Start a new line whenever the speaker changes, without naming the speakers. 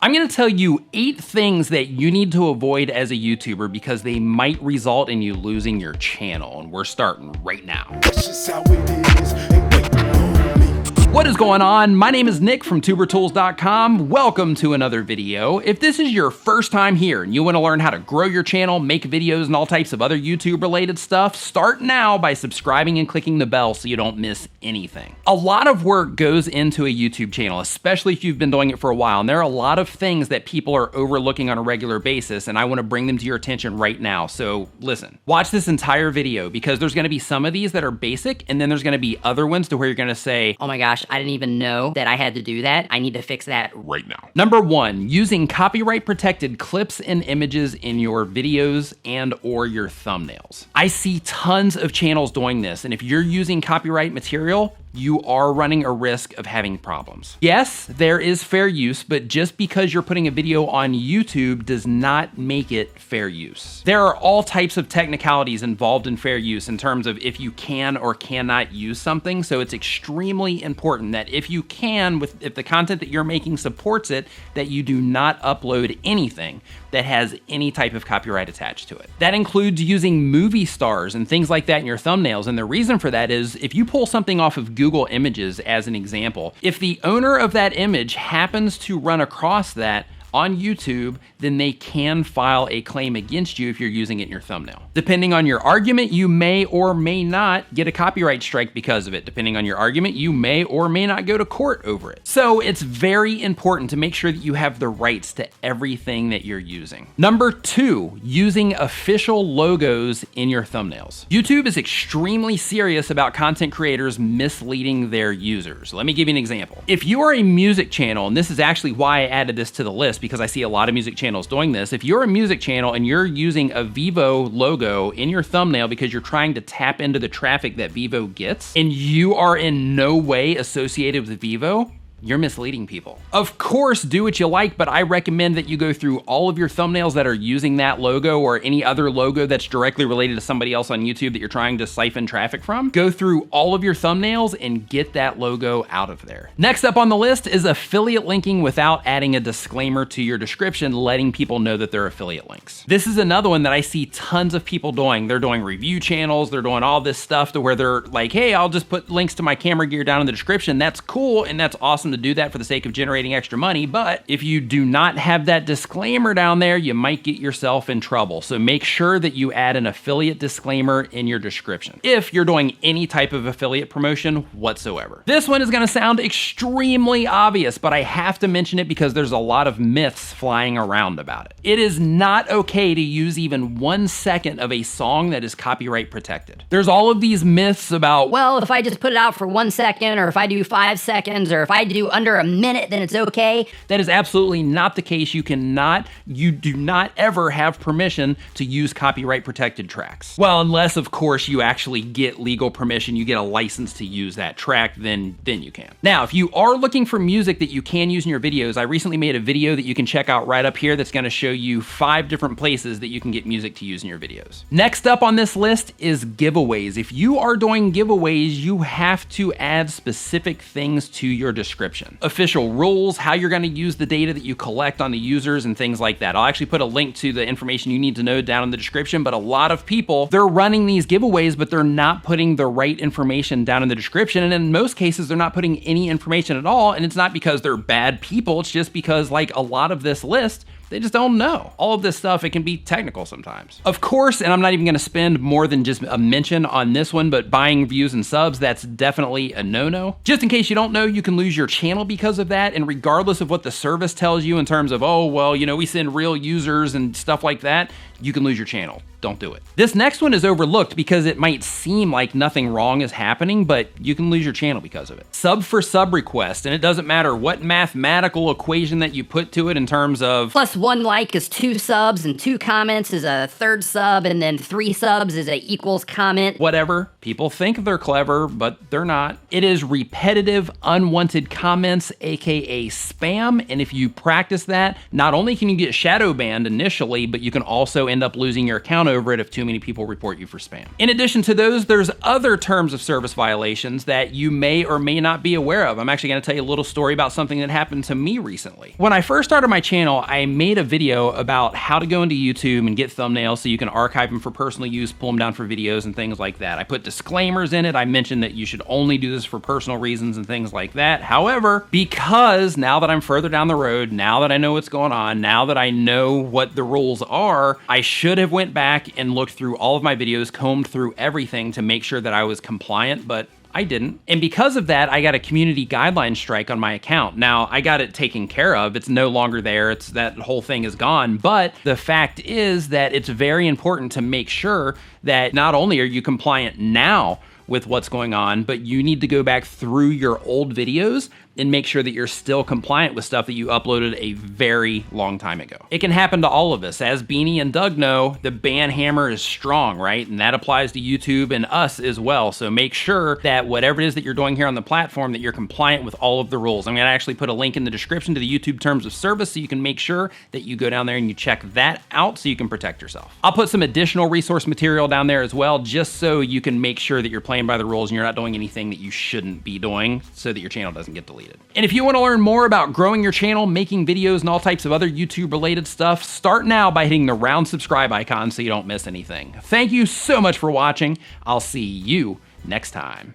I'm gonna tell you 8 things that you need to avoid as a YouTuber because they might result in you losing your channel, and we're starting right now.
That's just how it is. Ain't waiting on me.
What is going on? My name is Nick from tubertools.com. Welcome to another video. If this is your first time here and you want to learn how to grow your channel, make videos, and all types of other YouTube related stuff, start now by subscribing and clicking the bell so you don't miss anything. A lot of work goes into a YouTube channel, especially if you've been doing it for a while, and there are a lot of things that people are overlooking on a regular basis, and I want to bring them to your attention right now. So listen, watch this entire video because there's going to be some of these that are basic, and then there's going to be other ones to where you're going to say,
oh my gosh, I didn't even know that I had to do that. I need to fix that right now.
Number 1, using copyright protected clips and images in your videos and or your thumbnails. I see tons of channels doing this, and if you're using copyright material, you are running a risk of having problems. Yes, there is fair use, but just because you're putting a video on YouTube does not make it fair use. There are all types of technicalities involved in fair use in terms of if you can or cannot use something, so it's extremely important that if you can, if the content that you're making supports it, that you do not upload anything that has any type of copyright attached to it. That includes using movie stars and things like that in your thumbnails, and the reason for that is if you pull something off of Google Images as an example, if the owner of that image happens to run across that on YouTube, then they can file a claim against you if you're using it in your thumbnail. Depending on your argument, you may or may not get a copyright strike because of it. Depending on your argument, you may or may not go to court over it. So it's very important to make sure that you have the rights to everything that you're using. Number 2, using official logos in your thumbnails. YouTube is extremely serious about content creators misleading their users. Let me give you an example. If you are a music channel, and this is actually why I added this to the list, because I see a lot of music channels doing this. If you're a music channel and you're using a Vivo logo in your thumbnail because you're trying to tap into the traffic that Vivo gets, and you are in no way associated with Vivo, you're misleading people. Of course, do what you like, but I recommend that you go through all of your thumbnails that are using that logo or any other logo that's directly related to somebody else on YouTube that you're trying to siphon traffic from. Go through all of your thumbnails and get that logo out of there. Next up on the list is affiliate linking without adding a disclaimer to your description, letting people know that they're affiliate links. This is another one that I see tons of people doing. They're doing review channels, they're doing all this stuff to where they're like, hey, I'll just put links to my camera gear down in the description. That's cool, and that's awesome to do that for the sake of generating extra money, but if you do not have that disclaimer down there, you might get yourself in trouble. So make sure that you add an affiliate disclaimer in your description if you're doing any type of affiliate promotion whatsoever. This one is going to sound extremely obvious, but I have to mention it because there's a lot of myths flying around about it. It is not okay to use even 1 second of a song that is copyright protected. There's all of these myths about,
Well, if I just put it out for 1 second, or if I do 5 seconds, or if I do under a minute, then it's okay.
That is absolutely not the case. You do not ever have permission to use copyright protected tracks. Well, unless of course you actually get legal permission, you get a license to use that track, then you can. Now, if you are looking for music that you can use in your videos, I recently made a video that you can check out right up here that's gonna show you 5 different places that you can get music to use in your videos. Next up on this list is giveaways. If you are doing giveaways, you have to add specific things to your description. Official rules, how you're going to use the data that you collect on the users and things like that. I'll actually put a link to the information you need to know down in the description, but a lot of people, they're running these giveaways, but they're not putting the right information down in the description, and in most cases, they're not putting any information at all, and it's not because they're bad people, it's just because, like a lot of this list, they just don't know. All of this stuff, it can be technical sometimes. Of course, and I'm not even gonna spend more than just a mention on this one, but buying views and subs, that's definitely a no-no. Just in case you don't know, you can lose your channel because of that, and regardless of what the service tells you in terms of, oh, well, you know, we send real users and stuff like that, you can lose your channel. Don't do it. This next one is overlooked because it might seem like nothing wrong is happening, but you can lose your channel because of it. Sub4Sub Request, and it doesn't matter what mathematical equation that you put to it in terms of
Plus 1 like is 2 subs, and 2 comments is a 3rd sub, and then 3 subs is a equals comment.
whatever. People think they're clever, but they're not. It is repetitive, unwanted comments, aka spam, and if you practice that, not only can you get shadow banned initially, but you can also end up losing your account over it if too many people report you for spam. In addition to those, there's other terms of service violations that you may or may not be aware of. I'm actually gonna tell you a little story about something that happened to me recently. When I first started my channel, I made a video about how to go into YouTube and get thumbnails so you can archive them for personal use, pull them down for videos and things like that. I put disclaimers in it. I mentioned that you should only do this for personal reasons and things like that. However, because now that I'm further down the road, now that I know what's going on, now that I know what the rules are, I should have went back and looked through all of my videos, combed through everything to make sure that I was compliant, but I didn't. And because of that, I got a community guideline strike on my account. Now, I got it taken care of. It's no longer there. It's that whole thing is gone. But the fact is that it's very important to make sure that not only are you compliant now with what's going on, but you need to go back through your old videos and make sure that you're still compliant with stuff that you uploaded a very long time ago. It can happen to all of us. As Beanie and Doug know, the ban hammer is strong, right? And that applies to YouTube and us as well. So make sure that whatever it is that you're doing here on the platform, that you're compliant with all of the rules. I'm gonna actually put a link in the description to the YouTube terms of service so you can make sure that you go down there and you check that out so you can protect yourself. I'll put some additional resource material down there as well, just so you can make sure that you're playing by the rules and you're not doing anything that you shouldn't be doing so that your channel doesn't get deleted. And if you want to learn more about growing your channel, making videos, and all types of other YouTube related stuff, start now by hitting the round subscribe icon so you don't miss anything. Thank you so much for watching. I'll see you next time.